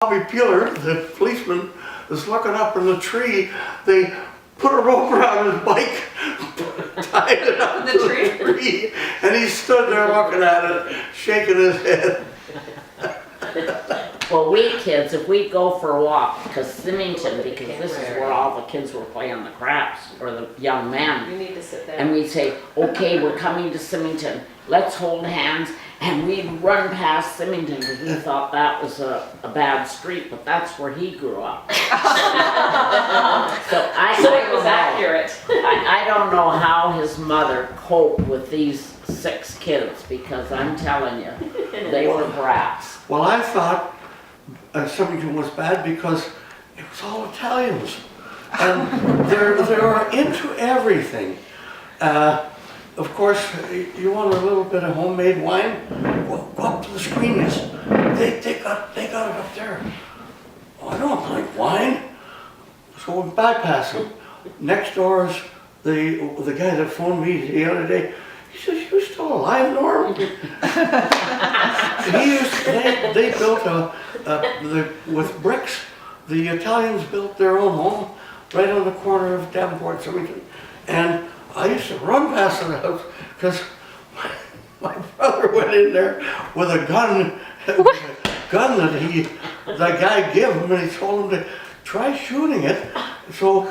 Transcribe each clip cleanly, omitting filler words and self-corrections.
Bobby Peeler, the policeman, is looking up in the tree. They put a rope around his bike, tied it up to the tree, and he stood there looking at it, shaking his head. Well, we kids, if we go for a walk to Symington, because this is where all the kids were playing the craps, or the young men. You need to sit there. And we'd say, okay, we're coming to Symington, let's hold hands, and we'd run past Symington, because we thought that was a bad street, but that's where he grew up. So it was accurate. I don't know how his mother coped with these 6 kids, because I'm telling you, they were brats. Well, I thought Symington was bad because it was all Italians. And they were into everything. Of course, you want a little bit of homemade wine? Well, go up to the Screenies. They got it up there. Oh, I don't like wine. So we bypass them. Next door is the guy that phoned me the other day. He says, "You still alive, Norm?" They built with bricks. The Italians built their own home right on the corner of Davenport, Symington. And I used to run past the house because my brother went in there with a gun, that guy gave him, and he told him to try shooting it. So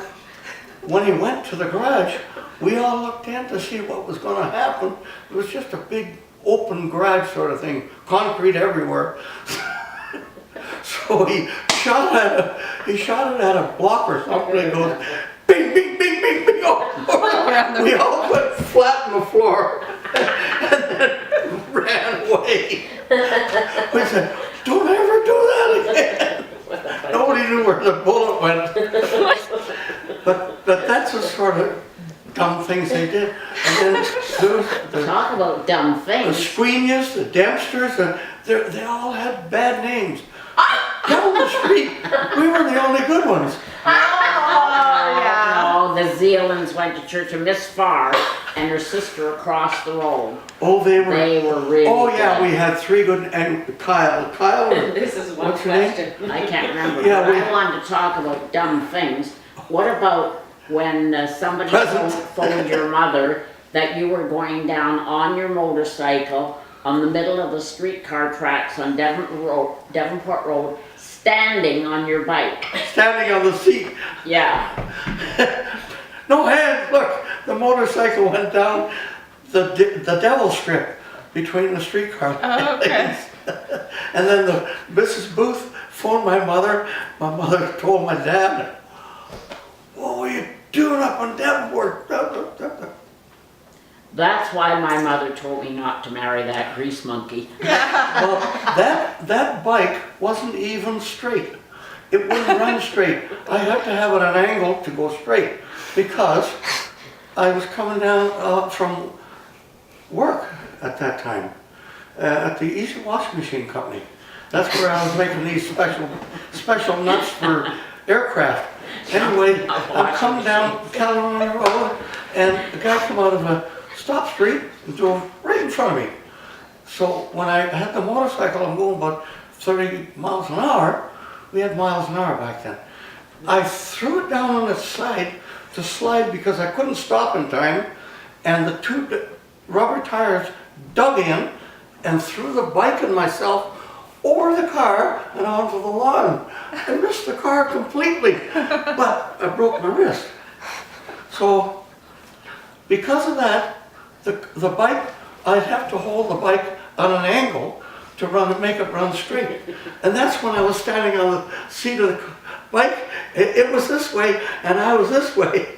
when he went to the garage, we all looked in to see what was going to happen. It was just a big open garage sort of thing, concrete everywhere. So he shot it at a block or something. It goes bing, bing, bing, bing, bing. We all went flat on the floor and then ran away. We said, "Don't ever do that again." Nobody knew where the bullet went. But that's the sort of dumb things they did. And then Talk about dumb the things. Squeenias, the Dempsters, they all had bad names. Down the street, we were the only good ones. No, the Zealands went to church, and Miss Farr and her sister across the road. Oh, they were really Oh yeah, good. we had 3 good, and Kyle. This is one What's your name? question. I can't remember, Yeah, but we- I wanted to talk about dumb things. What about when somebody Present. phoned your mother that you were going down on your motorcycle on the middle of the streetcar tracks on Devonport Road, standing on your bike? Standing on the seat. Yeah. No hands, look, the motorcycle went down the devil strip between the streetcar. Oh, okay. And then Mrs. Booth phoned my mother. My mother told my dad, "What were you doing up on Davenport?" That's why my mother told me not to marry that grease monkey. Well, that bike wasn't even straight. It wouldn't run straight. I had to have it at an angle to go straight because I was coming down from work at that time at the Easy Washing Machine Company. That's where I was making these special nuts for aircraft. Anyway, I'm coming down California Road, and the guy come out of a stop street and drove right in front of me. So when I had the motorcycle, I'm going about 30 miles an hour. We had miles an hour back then. I threw it down on the side to slide because I couldn't stop in time, and the 2 rubber tires dug in and threw the bike and myself over the car and onto the lawn. I missed the car completely, but I broke my wrist. So because of that, the bike, I'd have to hold the bike on an angle to make it run straight. And that's when I was standing on the seat of the bike. It was this way, and I was this way.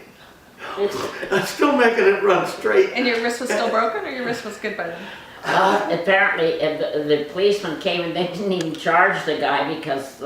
I'm still making it run straight. And your wrist was still broken, or your wrist was good by then? Apparently, the policeman came and they didn't even charge the guy because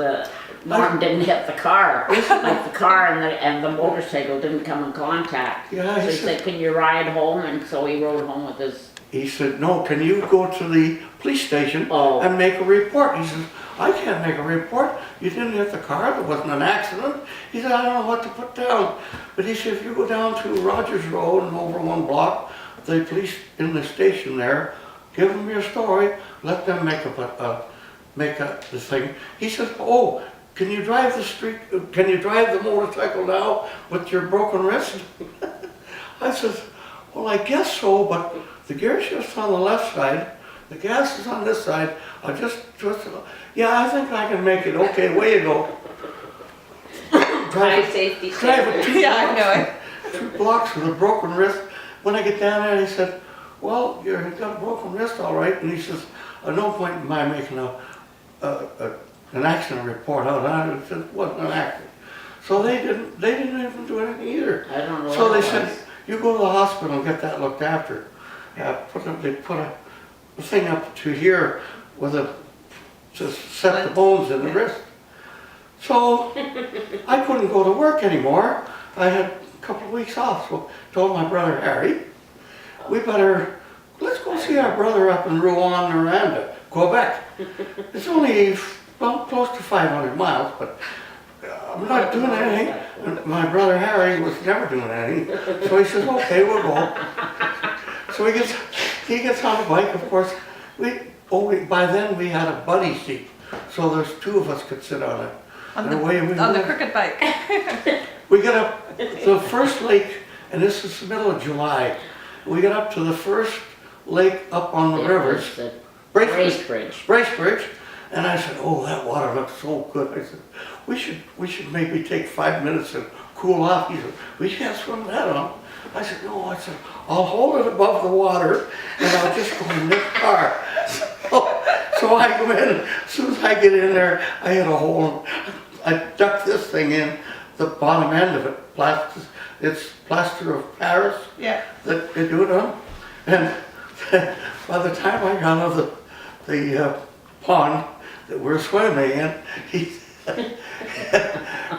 Norm didn't hit the car. Like the car and the motorcycle didn't come in contact. Yeah, So he said, "Can you ride home?" And so he rode home with his... He said, "No, can you go to the police station and make a report?" He says, "I can't make a report. You didn't hit the car. There wasn't an accident." He said, "I don't know what to put down." But he said, "If you go down to Rogers Road and over 1 block, the police in the station there, give them your story, let them make a make the thing. He says, oh, can you drive the motorcycle now with your broken wrist? I says, well, I guess so, but the gear shift's on the left side, the gas is on this side, I just twist it. Yeah, I think I can make it. Okay, away you go. High safety Drive it standards. Yeah, I know it. 2 blocks with a broken wrist. When I get down there, he said, well, you've got a broken wrist all right. And he says, no point in my making an accident report out on it. It said, it wasn't an accident. So they didn't even do anything either. I don't know. So what they it said, was. you go to the hospital and get that looked after. They put a thing up to here to set the bones in the wrist. So I couldn't go to work anymore. I had a couple of weeks off, so I told my brother Harry, let's go see our brother up in Rouen, Noranda, Quebec. It's only close to 500 miles, but I'm not doing anything. And my brother Harry was never doing anything, so he says, okay, we'll go. So he gets on the bike, of course. By then we had a buddy seat, so there's 2 of us could sit on it. On And the, away we on the went. crooked bike. We got up the first lake, and this is the middle of July. We got up to the first lake up on the It rivers, was the Bracebridge, Bracebridge. and I said, oh, that water looks so good. I said, we should maybe take 5 minutes and cool off. He said, we can't swim that on. I said, no, I'll hold it above the water, and I'll just go in this car. So I go in, as soon as I get in there, I hit a hole. I ducked this thing in, the bottom end of it, it's plaster of Paris Yeah. that they do it on. And by the time I got out of the pond that we're swimming in,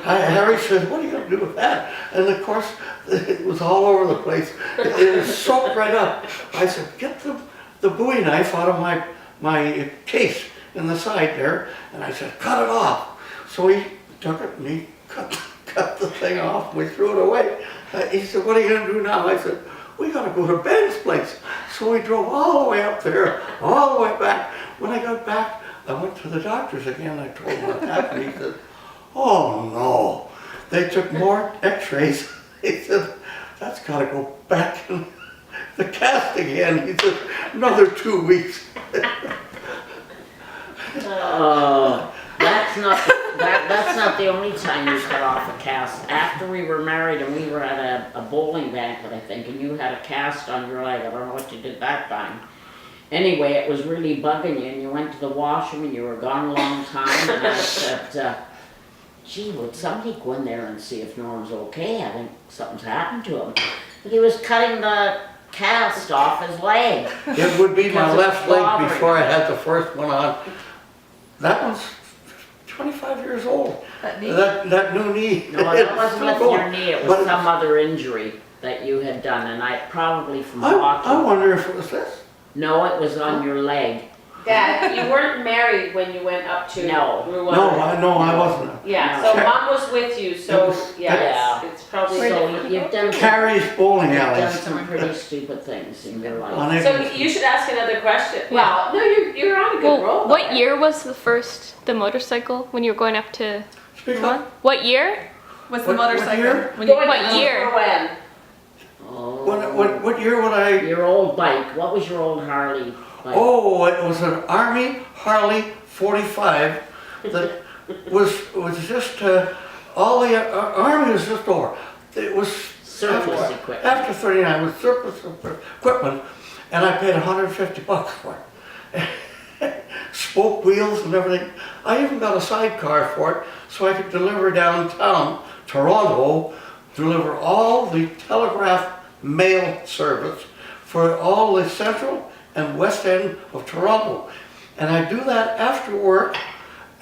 Harry said, what are you going to do with that? And of course, it was all over the place. It was soaked right up. I said, get the Bowie knife out of my case in the side there, and I said, cut it off. So he took it and he cut the thing off, and we threw it away. He said, what are you going to do now? I said, we got to go to Ben's place. So we drove all the way up there, all the way back. When I got back, I went to the doctors again. I told him what happened. He said, oh no. They took more x-rays. He said, that's got to go back in the cast again. He said, another 2 weeks. Oh, that's not the only time you cut off a cast. After we were married and we were at a bowling banquet, I think, and you had a cast on your leg. I don't know what you did that time. Anyway, it was really bugging you, and you went to the washroom and you were gone a long time, and I said, gee, would somebody go in there and see if Norm's okay? I think something's happened to him. He was cutting the cast off his leg. It would be my Because left it's leg bothering before I you. had the first one on. That one's 25 years old. That knee? That new knee. No, that wasn't Still with going. your knee, it But was some other injury that you had done, and probably from I hockey. wonder if it was this. No, it was on your leg. Dad, you weren't married when you went up to No. Rouen. No, I wasn't. Yeah, No. so Mom was with you, so It was- yeah, it's probably. So you've done Carrie's bowling you've done alleys. some pretty stupid things in your life. On So Eglinton. you should ask another question. Well, no, you're on a good roll. Well, what there. year was the motorcycle when you were going up to Speak Rouen? up. What year? What's the What motorcycle? year? When you, Going What up year? for when? Oh. What year would I? Your old bike, what was your old Harley bike? Oh, it was an Army Harley 45 that was just, all the Army was just over. It was Surplus after, equipment. After 39 was surplus equipment, and I paid $150 for it. Spoke wheels and everything. I even got a sidecar for it so I could deliver downtown Toronto, deliver all the telegraph mail service for all the central and west end of Toronto. And I do that after work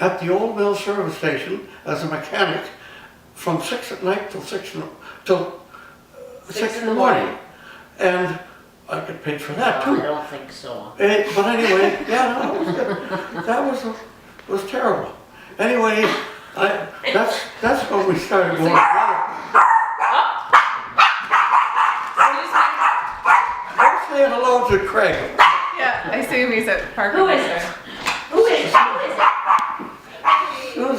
at the Old Mill service station as a mechanic from 6 at night till 6 in the morning. And I get paid for that No, I too. don't think so. But anyway, yeah, no, that was good. That was terrible. Anyway, that's when we started going together. Let's say hello to Craig. yeah, I assume he's at Parker. Who is it? Who is it?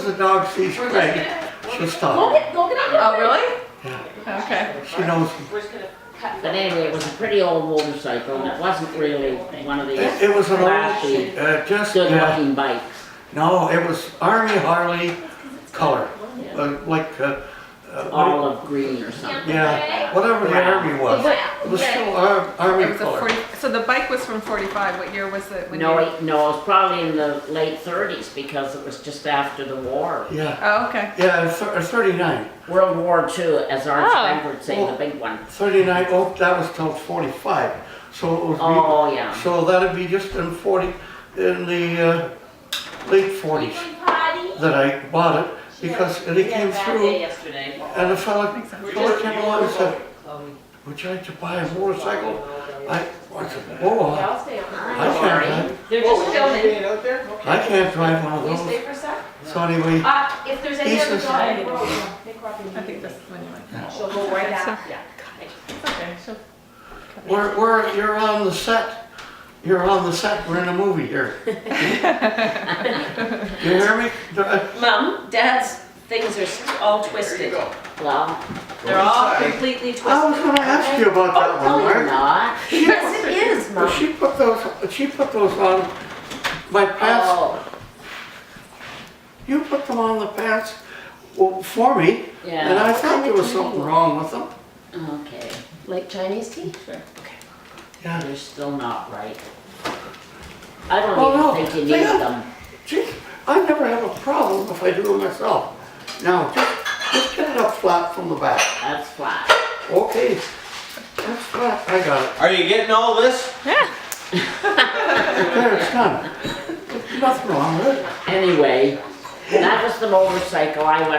as the dog sees Craig, she'll Go stop. get on the Oh, really? Yeah, Okay. she knows. We're just gonna cut. But anyway, it was a pretty old motorcycle, and it wasn't really one of these It was an flashy, old, just, good-looking bikes. no, it was Army Harley color, like, Olive green or something. yeah, whatever the Army was. It was still Army It was a color. 40, so the bike was from 45. What year was it? When No, you, no, it was probably in the late 30s because it was just after the war. Yeah, Oh, okay. yeah, 39. World War II, as Art Oh. Spence would say, the big one. 39, oh, that was till 45. So it was, Oh, yeah. so that'd be just in 40, in the late 40s that I bought it because it came through Yesterday. and the fella came along and said, would you like to buy a motorcycle? I said, oh, I'll stay on. I can't, They're just filming. I can't drive one of Can you those. stay for a sec? So anyway, If there's any He other says- dog on the road, Nick Robbie. I think this is when you went. She'll go right out. So- Yeah. It's okay. She'll, you're on the set. You're on the set, we're in a movie here. You hear me? Mom, Dad's things are all twisted. Well, They're all completely twisted. I was gonna ask you about that one, no, you're Marg. not. Yes, it is, Well, Mom. she put those on my pants. Oh, You put them on the pants for me, yeah. and I thought there was something wrong with them. Okay, Like Chinese tea? Yeah. they're still not right. I don't Oh, no. even think you They need have- them. Geez, I never have a problem if I do it myself. Now, just get it up flat from the back. That's flat. Okay, that's flat, I got it. Are you getting all this? Yeah. There, it's done. There's nothing wrong with it. Anyway, that was the motorcycle I went